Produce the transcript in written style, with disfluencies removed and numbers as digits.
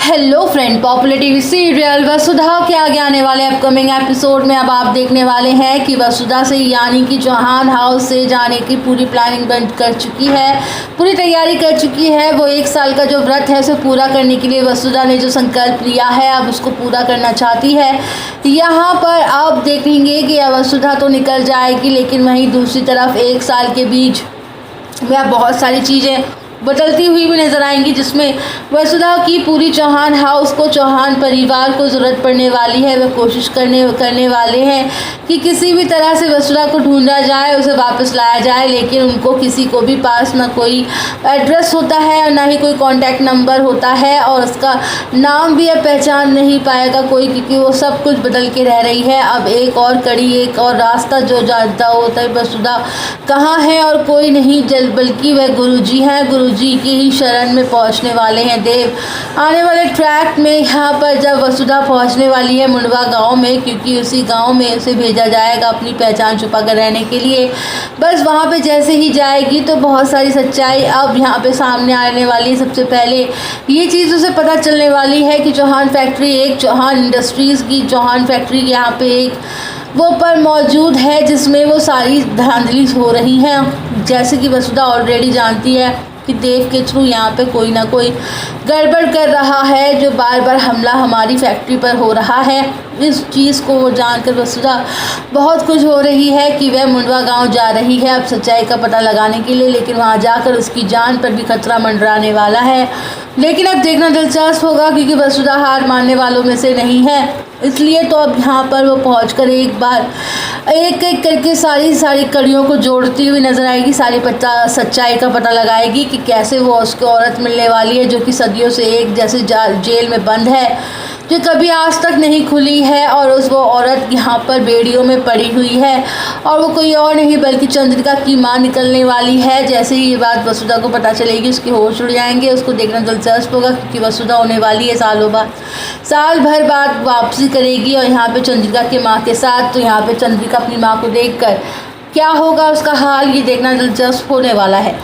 Hello friend, popular TV serial Vasudha के आगे आने वाले अपकमिंग एपिसोड में अब आप देखने वाले हैं कि वसुधा से यानी कि चौहान हाउस से जाने की पूरी प्लानिंग बन कर चुकी है, पूरी तैयारी कर चुकी है। वो 1 साल का जो व्रत है उसे पूरा करने के लिए वसुधा ने जो संकल्प लिया है अब उसको पूरा करना चाहती है। यहाँ पर आप देखेंगे कि वसुधा तो निकल जाएगी, लेकिन वहीं दूसरी तरफ 1 साल के बीच में बहुत सारी चीज़ें बदलती हुई भी नजर आएंगी, जिसमें वसुधा की पूरी चौहान हाउस को, चौहान परिवार को ज़रूरत पड़ने वाली है। वह कोशिश करने वाले हैं कि किसी भी तरह से वसुधा को ढूंढा जाए, उसे वापस लाया जाए, लेकिन उनको किसी को भी पास ना कोई एड्रेस होता है और ना ही कोई कॉन्टैक्ट नंबर होता है, और उसका नाम भी अब पहचान नहीं पाएगा कोई, क्योंकि वो सब कुछ बदल के रह रही है। अब एक और कड़ी, एक और रास्ता जो जानता होता है वसुधा कहाँ है, और कोई नहीं बल्कि वह गुरुजी हैं। गुरुजी की ही शरण में पहुंचने वाले हैं देव। आने वाले ट्रैक में यहाँ पर जब वसुधा पहुंचने वाली है मुंडवा गांव में, क्योंकि उसी गांव में उसे भेजा जाएगा अपनी पहचान छुपा कर रहने के लिए। बस वहाँ पे जैसे ही जाएगी तो बहुत सारी सच्चाई अब यहाँ पे सामने आने वाली है। सबसे पहले ये चीज़ उसे पता चलने वाली है कि चौहान फैक्ट्री, एक चौहान इंडस्ट्रीज़ की चौहान फैक्ट्री यहाँ पे एक वो पर मौजूद है, जिसमें वो सारी धांधली हो रही हैं। जैसे कि वसुधा ऑलरेडी जानती है कि देव के थ्रू यहाँ पे कोई ना कोई गड़बड़ कर रहा है, जो बार बार हमला हमारी फैक्ट्री पर हो रहा है। इस चीज़ को वो जानकर वसुधा बहुत खुश हो रही है कि वह मुंडवा गांव जा रही है अब सच्चाई का पता लगाने के लिए, लेकिन वहां जाकर उसकी जान पर भी खतरा मंडराने वाला है। लेकिन अब देखना दिलचस्प होगा, क्योंकि वसुधा हार मानने वालों में से नहीं है, इसलिए तो अब यहाँ पर वो पहुंचकर एक बार एक एक करके सारी कड़ियों को जोड़ती हुई नजर आएगी, सारी सच्चाई का पता लगाएगी कि कैसे वो उसको औरत मिलने वाली है जो कि सदियों से एक जैसे जेल में बंद है, जो कभी आज तक नहीं खुली है, और वो औरत यहाँ पर बेड़ियों में पड़ी हुई है, और वो कोई और नहीं बल्कि चंद्रिका की माँ निकलने वाली है। जैसे ही ये बात वसुधा को पता चलेगी उसके होश उड़ जाएंगे। उसको देखना दिलचस्प होगा, क्योंकि वसुधा होने वाली है साल भर बाद वापसी करेगी, और यहाँ पे चंद्रिका की माँ के साथ। तो यहाँ पे चंद्रिका अपनी माँ को देखकर क्या होगा उसका हाल, ये देखना दिलचस्प होने वाला है।